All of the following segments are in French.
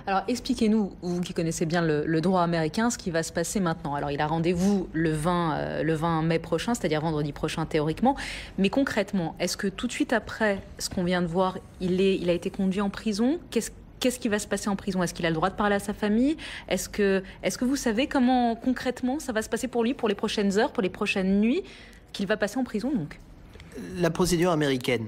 Alors expliquez-nous, vous qui connaissez bien le droit américain, ce qui va se passer maintenant. Alors il a rendez-vous le 20 mai prochain, c'est-à-dire vendredi prochain théoriquement. Mais concrètement, est-ce que tout de suite après ce qu'on vient de voir, il a été conduit en prison? Qu'est-ce qui va se passer en prison? Est-ce qu'il a le droit de parler à sa famille? Est-ce que vous savez comment concrètement ça va se passer pour lui, pour les prochaines heures, pour les prochaines nuits, qu'il va passer en prison donc? La procédure américaine.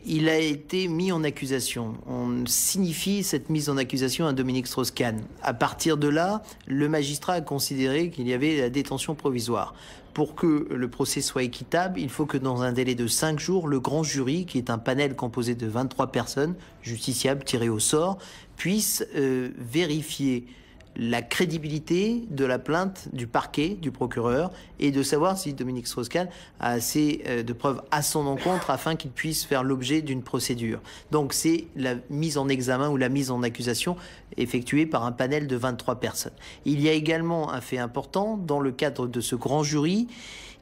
Il a été mis en accusation. On signifie cette mise en accusation à Dominique Strauss-Kahn. À partir de là, le magistrat a considéré qu'il y avait la détention provisoire. Pour que le procès soit équitable, il faut que dans un délai de 5 jours, le grand jury, qui est un panel composé de 23 personnes, justiciables tirées au sort, puisse vérifier la crédibilité de la plainte du parquet, du procureur, et de savoir si Dominique Strauss-Kahn a assez de preuves à son encontre afin qu'il puisse faire l'objet d'une procédure. Donc c'est la mise en examen ou la mise en accusation effectuée par un panel de 23 personnes. Il y a également un fait important, dans le cadre de ce grand jury,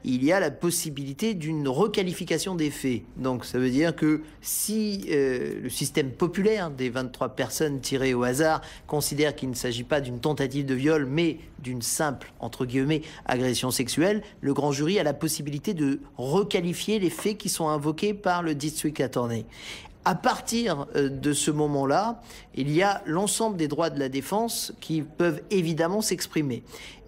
il y a la possibilité d'une requalification des faits. Donc ça veut dire que si le système populaire des 23 personnes tirées au hasard considère qu'il ne s'agit pas d'une tentative de viol, mais d'une simple, entre guillemets, agression sexuelle, le grand jury a la possibilité de requalifier les faits qui sont invoqués par le district attorney. À partir de ce moment-là, il y a l'ensemble des droits de la défense qui peuvent évidemment s'exprimer.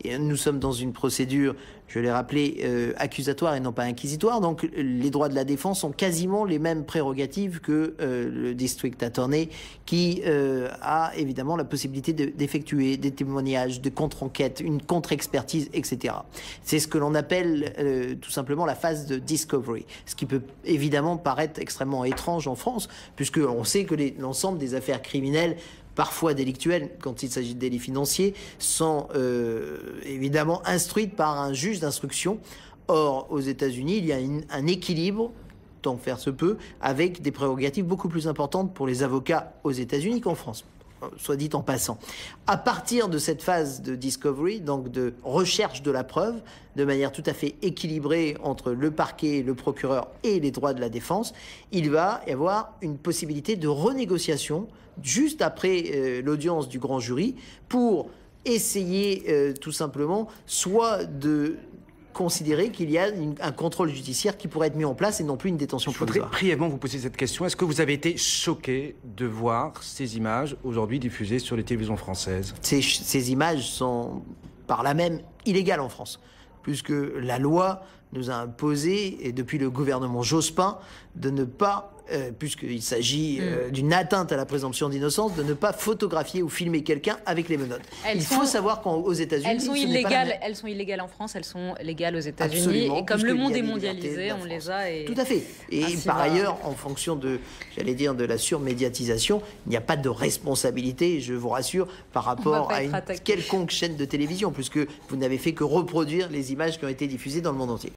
Et nous sommes dans une procédure, je l'ai rappelé, accusatoire et non pas inquisitoire. Donc les droits de la défense ont quasiment les mêmes prérogatives que le district attorney qui a évidemment la possibilité d'effectuer des témoignages, de contre-enquête, une contre-expertise, etc. C'est ce que l'on appelle tout simplement la phase de discovery. Ce qui peut évidemment paraître extrêmement étrange en France, puisqu'on sait que l'ensemble des affaires criminelles, parfois délictuelles, quand il s'agit de délits financiers, sont évidemment instruites par un juge d'instruction. Or, aux États-Unis, il y a un équilibre, tant que faire se peut, avec des prérogatives beaucoup plus importantes pour les avocats aux États-Unis qu'en France, soit dit en passant. À partir de cette phase de discovery, donc de recherche de la preuve, de manière tout à fait équilibrée entre le parquet, le procureur et les droits de la défense, il va y avoir une possibilité de renégociation juste après l'audience du grand jury pour essayer tout simplement soit de considérer qu'il y a un contrôle judiciaire qui pourrait être mis en place et non plus une détention provisoire. Je voudrais brièvement vous poser cette question. Est-ce que vous avez été choqué de voir ces images aujourd'hui diffusées sur les télévisions françaises? Ces images sont par là même illégales en France, puisque la loi nous a imposé, et depuis le gouvernement Jospin, de ne pas, puisqu'il s'agit d'une atteinte à la présomption d'innocence, de ne pas photographier ou filmer quelqu'un avec les menottes. Il faut savoir qu'aux États-Unis, elles sont illégales en France, elles sont légales aux États-Unis. Et comme le monde est mondialisé, on les a. Tout à fait. Et par ailleurs, en fonction de, j'allais dire, de la surmédiatisation, il n'y a pas de responsabilité, je vous rassure, par rapport à une quelconque chaîne de télévision, puisque vous n'avez fait que reproduire les images qui ont été diffusées dans le monde entier.